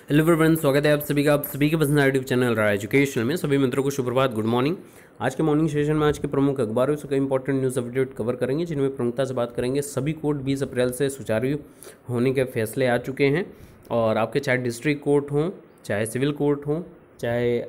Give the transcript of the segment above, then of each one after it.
Hello everyone, स्वागत है आप सभी का आप सभी के पसंद यूट्यूब चैनल रहा एजुकेशनल में। सभी मित्रों को सुप्रभात, गुड मॉर्निंग। आज के मॉर्निंग सेशन में आज के प्रमुख अखबारों से कई इंपॉर्टेंट न्यूज़ अपडेट कवर करेंगे, जिनमें प्रमुखता से बात करेंगे। सभी कोर्ट 20 अप्रैल से सुचारू होने के फैसले आ चुके हैं और आपके चाहे डिस्ट्रिक्ट कोर्ट हों, चाहे सिविल कोर्ट हों, चाहे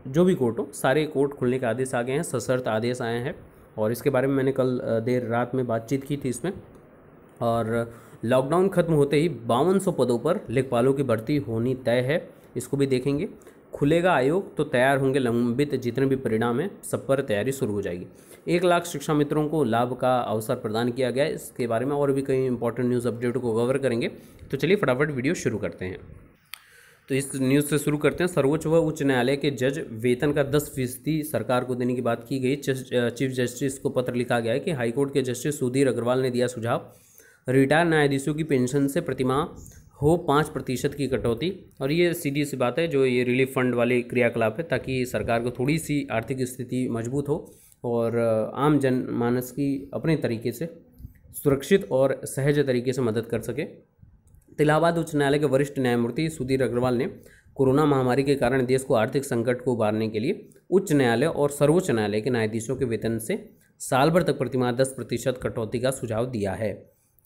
जो भी कोर्ट हो, सारे कोर्ट खुलने के आदेश आ गए हैं, सशर्त आदेश आए हैं। और इसके बारे में मैंने कल देर रात में बातचीत की थी इसमें। और लॉकडाउन खत्म होते ही 5200 पदों पर लेखपालों की भर्ती होनी तय है, इसको भी देखेंगे। खुलेगा आयोग तो तैयार होंगे लंबित जितने भी परिणाम हैं, सब पर तैयारी शुरू हो जाएगी। 1 लाख शिक्षा मित्रों को लाभ का अवसर प्रदान किया गया है। इसके बारे में और भी कई इंपॉर्टेंट न्यूज़ अपडेट को कवर करेंगे। तो चलिए फटाफट वीडियो शुरू करते हैं। तो इस न्यूज़ से शुरू करते हैं। सर्वोच्च व उच्च न्यायालय के जज वेतन का 10% सरकार को देने की बात की गई। चीफ जस्टिस को पत्र लिखा गया है कि हाईकोर्ट के जस्टिस सुधीर अग्रवाल ने दिया सुझाव, रिटायर न्यायाधीशों की पेंशन से प्रतिमाह हो 5% की कटौती। और ये सीधी सी बात है, जो ये रिलीफ फंड वाले क्रियाकलाप है, ताकि सरकार को थोड़ी सी आर्थिक स्थिति मजबूत हो और आम जनमानस की अपने तरीके से सुरक्षित और सहज तरीके से मदद कर सके। इलाहाबाद उच्च न्यायालय के वरिष्ठ न्यायमूर्ति सुधीर अग्रवाल ने कोरोना महामारी के कारण देश को आर्थिक संकट को उबारने के लिए उच्च न्यायालय और सर्वोच्च न्यायालय के न्यायाधीशों के वेतन से साल भर तक प्रतिमाह 10% कटौती का सुझाव दिया है।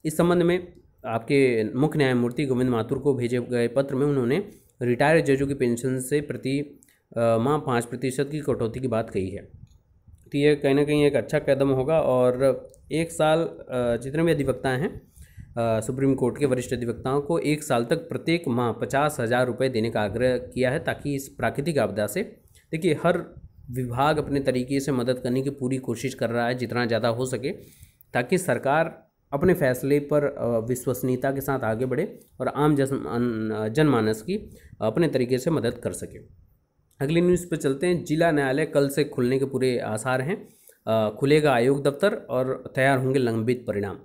इस संबंध में आपके मुख्य न्यायमूर्ति गोविंद माथुर को भेजे गए पत्र में उन्होंने रिटायर्ड जजों की पेंशन से प्रति माह 5% की कटौती की बात कही है। तो ये कहीं ना कहीं एक अच्छा कदम होगा। और 1 साल जितने भी अधिवक्ता हैं सुप्रीम कोर्ट के वरिष्ठ अधिवक्ताओं को 1 साल तक प्रत्येक माह 50,000 रुपये देने का आग्रह किया है, ताकि इस प्राकृतिक आपदा से, देखिए, हर विभाग अपने तरीके से मदद करने की पूरी कोशिश कर रहा है जितना ज़्यादा हो सके, ताकि सरकार अपने फैसले पर विश्वसनीयता के साथ आगे बढ़े और आम जनमानस की अपने तरीके से मदद कर सके। अगली न्यूज़ पर चलते हैं। जिला न्यायालय कल से खुलने के पूरे आसार हैं। खुलेगा आयोग दफ्तर और तैयार होंगे लंबित परिणाम।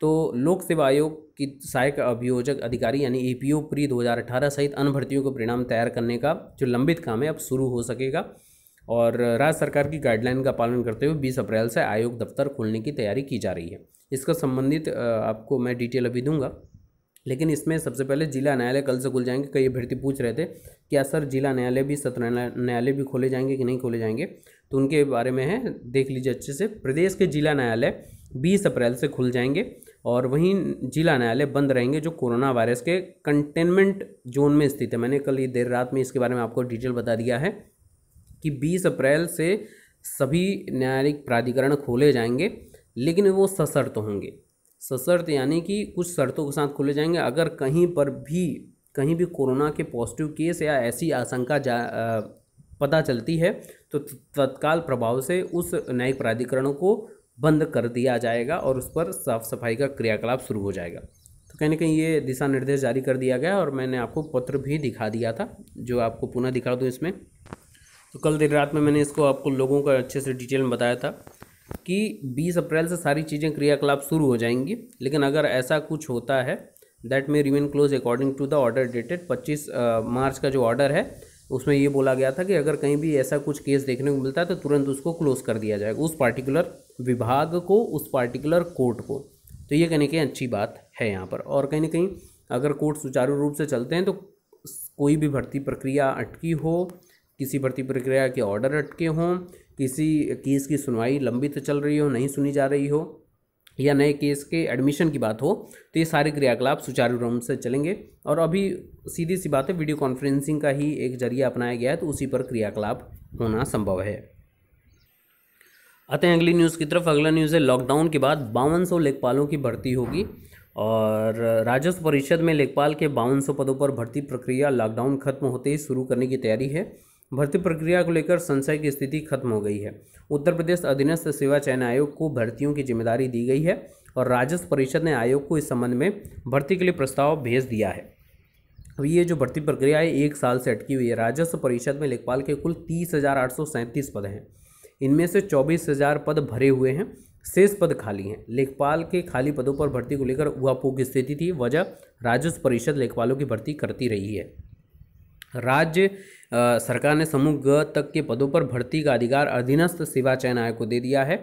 तो लोक सेवा आयोग की सहायक अभियोजक अधिकारी यानी APO प्री 2018 सहित अन्य भर्तियों के परिणाम तैयार करने का जो लंबित काम है अब शुरू हो सकेगा। और राज्य सरकार की गाइडलाइन का पालन करते हुए 20 अप्रैल से आयोग दफ्तर खोलने की तैयारी की जा रही है। इसका संबंधित आपको मैं डिटेल अभी दूंगा, लेकिन इसमें सबसे पहले जिला न्यायालय कल से खुल जाएंगे। कई अभ्यर्थी पूछ रहे थे क्या सर जिला न्यायालय भी, सत्र न्यायालय भी खोले जाएंगे कि नहीं खोले जाएंगे, तो उनके बारे में है, देख लीजिए अच्छे से। प्रदेश के जिला न्यायालय 20 अप्रैल से खुल जाएंगे और वहीं जिला न्यायालय बंद रहेंगे जो कोरोना वायरस के कंटेनमेंट जोन में स्थित है। मैंने कल ये देर रात में इसके बारे में आपको डिटेल बता दिया है कि 20 अप्रैल से सभी न्यायिक प्राधिकरण खोले जाएंगे, लेकिन वो सशर्त होंगे। सशर्त यानी कि कुछ शर्तों के साथ खोले जाएंगे। अगर कहीं भी कोरोना के पॉजिटिव केस या ऐसी आशंका पता चलती है तो तत्काल प्रभाव से उस न्यायिक प्राधिकरणों को बंद कर दिया जाएगा और उस पर साफ सफाई का क्रियाकलाप शुरू हो जाएगा। तो कहीं ना कहीं ये दिशा निर्देश जारी कर दिया गया और मैंने आपको पत्र भी दिखा दिया था, जो आपको पुनः दिखा दूँ इसमें। तो कल देर रात में मैंने इसको आपको लोगों का अच्छे से डिटेल में बताया था कि 20 अप्रैल से सारी चीज़ें क्रियाकलाप शुरू हो जाएंगी, लेकिन अगर ऐसा कुछ होता है that may remain close according to the order dated 25 March का जो ऑर्डर है उसमें ये बोला गया था कि अगर कहीं भी ऐसा कुछ केस देखने को मिलता है तो तुरंत उसको क्लोज कर दिया जाएगा, उस पार्टिकुलर विभाग को, उस पार्टिकुलर कोर्ट को। तो ये कहीं ना कहीं अच्छी बात है यहाँ पर। और कहीं ना कहीं अगर कोर्ट सुचारू रूप से चलते हैं तो कोई भी भर्ती प्रक्रिया अटकी हो, किसी भर्ती प्रक्रिया के ऑर्डर अटके हों, किसी केस की सुनवाई लंबित चल रही हो, नहीं सुनी जा रही हो, या नए केस के एडमिशन की बात हो, तो ये सारे क्रियाकलाप सुचारू रूप से चलेंगे। और अभी सीधी सी बात है, वीडियो कॉन्फ्रेंसिंग का ही एक जरिया अपनाया गया है, तो उसी पर क्रियाकलाप होना संभव है। आते हैं अगली न्यूज़ की तरफ। अगला न्यूज़ है लॉकडाउन के बाद 5200 लेखपालों की भर्ती होगी और राजस्व परिषद में लेखपाल के 5200 पदों पर भर्ती प्रक्रिया लॉकडाउन खत्म होते ही शुरू करने की तैयारी है। भर्ती प्रक्रिया को लेकर संशय की स्थिति खत्म हो गई है। उत्तर प्रदेश अधीनस्थ सेवा चयन आयोग को भर्तियों की जिम्मेदारी दी गई है और राजस्व परिषद ने आयोग को इस संबंध में भर्ती के लिए प्रस्ताव भेज दिया है। अब ये जो भर्ती प्रक्रिया है 1 साल से अटकी हुई है। राजस्व परिषद में लेखपाल के कुल 30,837 पद हैं। इनमें से 24,000 पद भरे हुए हैं, शेष पद खाली हैं। लेखपाल के खाली पदों पर भर्ती को लेकर उहापोह की स्थिति थी। वजह राजस्व परिषद लेखपालों की भर्ती करती रही है। राज्य सरकार ने समूह ग तक के पदों पर भर्ती का अधिकार अधीनस्थ सेवा चयन आयोग को दे दिया है।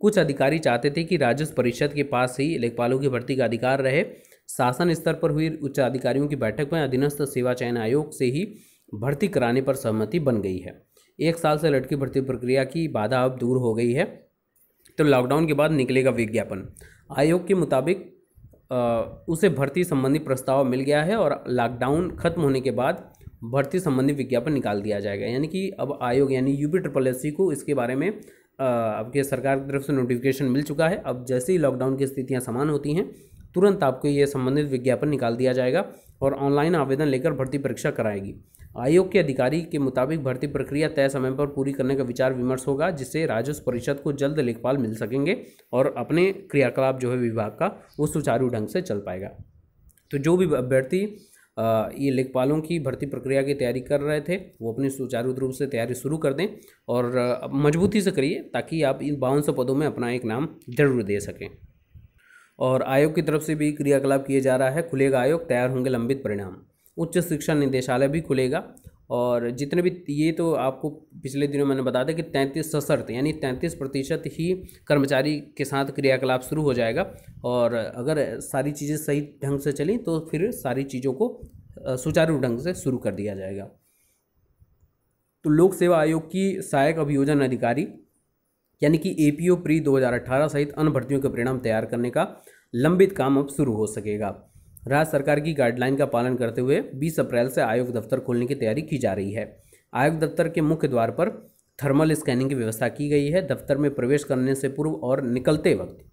कुछ अधिकारी चाहते थे कि राजस्व परिषद के पास ही लेखपालों की भर्ती का अधिकार रहे, शासन स्तर पर हुई उच्च अधिकारियों की बैठक में अधीनस्थ सेवा चयन आयोग से ही भर्ती कराने पर सहमति बन गई है। 1 साल से लटकी भर्ती प्रक्रिया की बाधा अब दूर हो गई है। तो लॉकडाउन के बाद निकलेगा विज्ञापन। आयोग के मुताबिक उसे भर्ती संबंधी प्रस्ताव मिल गया है और लॉकडाउन खत्म होने के बाद भर्ती संबंधी विज्ञापन निकाल दिया जाएगा। यानी कि अब आयोग यानी UPSSC को इसके बारे में आपके सरकार की तरफ से नोटिफिकेशन मिल चुका है। अब जैसे ही लॉकडाउन की स्थितियां समान होती हैं तुरंत आपको ये संबंधित विज्ञापन निकाल दिया जाएगा और ऑनलाइन आवेदन लेकर भर्ती परीक्षा कराएगी। आयोग के अधिकारी के मुताबिक भर्ती प्रक्रिया तय समय पर पूरी करने का विचार विमर्श होगा, जिससे राजस्व परिषद को जल्द लेखपाल मिल सकेंगे और अपने क्रियाकलाप जो है विभाग का वो सुचारू ढंग से चल पाएगा। तो जो भी अभ्यर्थी ये लेखपालों की भर्ती प्रक्रिया की तैयारी कर रहे थे वो अपनी सुचारू रूप से तैयारी शुरू कर दें और मजबूती से करिए ताकि आप इन 5200 पदों में अपना एक नाम जरूर दे सकें। और आयोग की तरफ से भी क्रियाकलाप किए जा रहा है। खुलेगा आयोग, तैयार होंगे लंबित परिणाम। उच्च शिक्षा निदेशालय भी खुलेगा और जितने भी ये तो आपको पिछले दिनों मैंने बताया था कि 33 सशर्त यानी 33% ही कर्मचारी के साथ क्रियाकलाप शुरू हो जाएगा और अगर सारी चीज़ें सही ढंग से चली तो फिर सारी चीज़ों को सुचारू ढंग से शुरू कर दिया जाएगा। तो लोक सेवा आयोग की सहायक अभियोजन अधिकारी यानी कि APO प्री 2018 सहित अन्य भर्तियों के परिणाम तैयार करने का लंबित काम अब शुरू हो सकेगा। राज्य सरकार की गाइडलाइन का पालन करते हुए 20 अप्रैल से आयोग दफ्तर खोलने की तैयारी की जा रही है। आयोग दफ्तर के मुख्य द्वार पर थर्मल स्कैनिंग की व्यवस्था की गई है। दफ्तर में प्रवेश करने से पूर्व और निकलते वक्त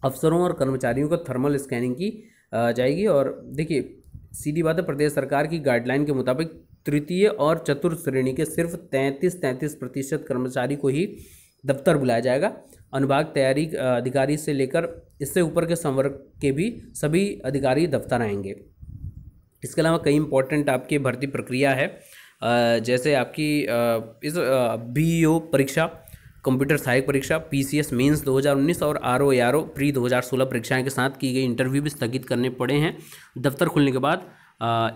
अफसरों और कर्मचारियों को थर्मल स्कैनिंग की जाएगी। और देखिए सीधी बात है, प्रदेश सरकार की गाइडलाइन के मुताबिक तृतीय और चतुर्थ श्रेणी के सिर्फ 33% कर्मचारी को ही दफ्तर बुलाया जाएगा। अनुभाग तैयारी अधिकारी से लेकर इससे ऊपर के संवर्ग के भी सभी अधिकारी दफ्तर आएंगे। इसके अलावा कई इंपॉर्टेंट आपकी भर्ती प्रक्रिया है, जैसे आपकी इस BEO परीक्षा, कंप्यूटर सहायक परीक्षा, PCS मेंस 2019 और RO ARO प्री 2016 परीक्षाएं के साथ की गई इंटरव्यू भी स्थगित करने पड़े हैं। दफ्तर खुलने के बाद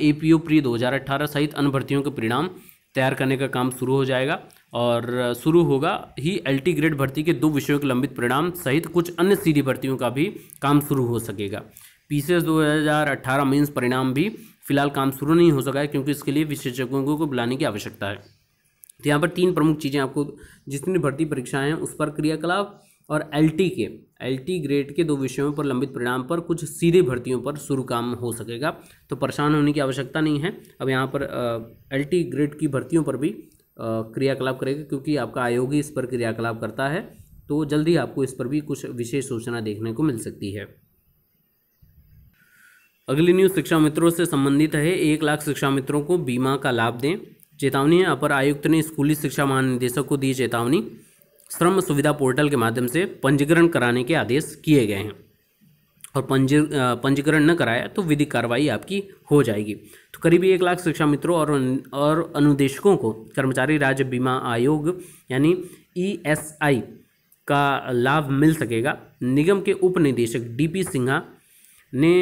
APO प्री 2018 सहित अन्य भर्तियों के परिणाम तैयार करने का काम शुरू हो जाएगा और शुरू होगा ही LT ग्रेड भर्ती के 2 विषयों के लंबित परिणाम सहित कुछ अन्य सीधी भर्तियों का भी काम शुरू हो सकेगा। PCS 2018 मेंस परिणाम भी फिलहाल काम शुरू नहीं हो सका है क्योंकि इसके लिए विशेषज्ञों को बुलाने की आवश्यकता है। तो यहाँ पर 3 प्रमुख चीज़ें आपको जितनी भर्ती परीक्षाएं हैं उस पर क्रियाकलाप और LT ग्रेड के 2 विषयों पर लंबित परिणाम पर कुछ सीधे भर्तियों पर शुरू काम हो सकेगा। तो परेशान होने की आवश्यकता नहीं है। अब यहाँ पर LT ग्रेड की भर्तियों पर भी क्रियाकलाप करेगा क्योंकि आपका आयोग ही इस पर क्रियाकलाप करता है, तो जल्दी आपको इस पर भी कुछ विशेष सूचना देखने को मिल सकती है। अगली न्यूज़ शिक्षा मित्रों से संबंधित है। 1 लाख शिक्षा मित्रों को बीमा का लाभ दें, चेतावनी है। अपर आयुक्त ने स्कूली शिक्षा महानिदेशक को दी चेतावनी। श्रम सुविधा पोर्टल के माध्यम से पंजीकरण कराने के आदेश किए गए हैं और पंजीकरण न कराया तो विधिक कार्रवाई आपकी हो जाएगी। तो करीब 1 लाख शिक्षा मित्रों और अनुदेशकों को कर्मचारी राज्य बीमा आयोग यानी ESI का लाभ मिल सकेगा। निगम के उप निदेशक DP सिन्हा ने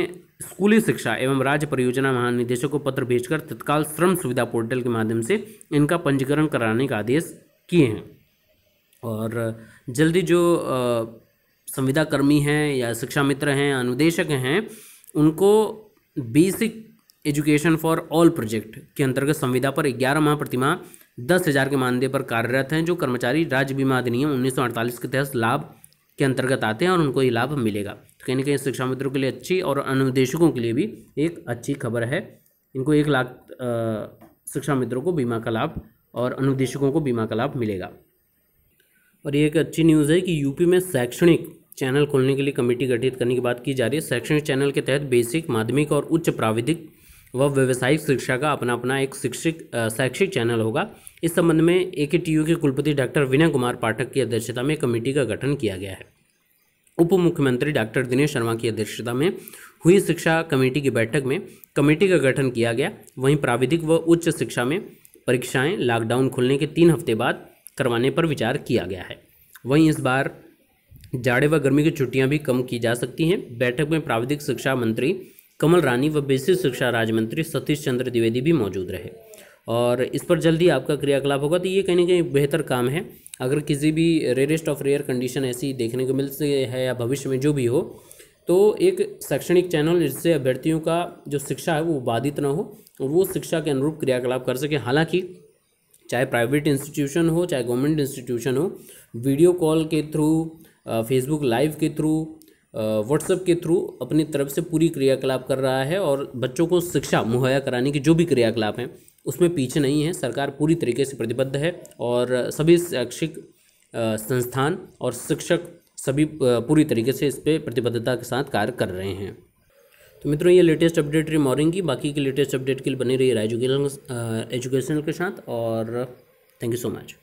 स्कूली शिक्षा एवं राज्य परियोजना महानिदेशक को पत्र भेजकर तत्काल श्रम सुविधा पोर्टल के माध्यम से इनका पंजीकरण कराने का आदेश किए हैं। और जल्दी जो संविदा कर्मी हैं या शिक्षा मित्र हैं, अनुदेशक हैं, उनको basic education for all project के अंतर्गत संविदा पर 11 माह प्रतिमाह 10,000 के मानदेय पर कार्यरत हैं जो कर्मचारी राज्य बीमा अधिनियम 1948 के तहत लाभ के अंतर्गत आते हैं और उनको ये लाभ मिलेगा। तो कहीं ना कहीं शिक्षा मित्रों के लिए अच्छी और अनुदेशकों के लिए भी एक अच्छी खबर है। इनको 1 लाख शिक्षा मित्रों को बीमा का लाभ और अनुदेशकों को बीमा का लाभ मिलेगा। और ये एक अच्छी न्यूज़ है कि यूपी में शैक्षणिक चैनल खोलने के लिए कमेटी गठित करने की बात की जा रही है। शैक्षणिक चैनल के तहत बेसिक, माध्यमिक और उच्च प्राविधिक व व्यावसायिक शिक्षा का अपना एक शैक्षिक चैनल होगा। इस संबंध में AKTU के कुलपति डॉक्टर विनय कुमार पाठक की अध्यक्षता में कमेटी का गठन किया गया है। उप मुख्यमंत्री डॉक्टर दिनेश शर्मा की अध्यक्षता में हुई शिक्षा कमेटी की बैठक में कमेटी का गठन किया गया। वहीं प्राविधिक व उच्च शिक्षा में परीक्षाएं लॉकडाउन खुलने के 3 हफ्ते बाद करवाने पर विचार किया गया है। वहीं इस बार जाड़े व गर्मी की छुट्टियां भी कम की जा सकती हैं। बैठक में प्राविधिक शिक्षा मंत्री कमल रानी व बेसिक शिक्षा राज्य मंत्री सतीश चंद्र द्विवेदी भी मौजूद रहे और इस पर जल्दी आपका क्रियाकलाप होगा। तो ये कहीं ना कहीं बेहतर काम है। अगर किसी भी रेयरेस्ट ऑफ रेयर कंडीशन ऐसी देखने को मिलती है या भविष्य में जो भी हो तो एक शैक्षणिक चैनल जिससे अभ्यर्थियों का जो शिक्षा है वो बाधित ना हो और वो शिक्षा के अनुरूप क्रियाकलाप कर सके। हालांकि चाहे प्राइवेट इंस्टीट्यूशन हो चाहे गवर्नमेंट इंस्टीट्यूशन हो, वीडियो कॉल के थ्रू, फेसबुक लाइव के थ्रू, व्हाट्सएप के थ्रू अपनी तरफ से पूरी क्रियाकलाप कर रहा है और बच्चों को शिक्षा मुहैया कराने की जो भी क्रियाकलाप हैं उसमें पीछे नहीं है। सरकार पूरी तरीके से प्रतिबद्ध है और सभी शैक्षिक संस्थान और शिक्षक सभी पूरी तरीके से इस पर प्रतिबद्धता के साथ कार्य कर रहे हैं। तो मित्रों, ये लेटेस्ट अपडेट रही मॉर्निंग की। बाकी की लेटेस्ट अपडेट के लिए बने रहिए एजुकेशनल के साथ और थैंक यू सो मच।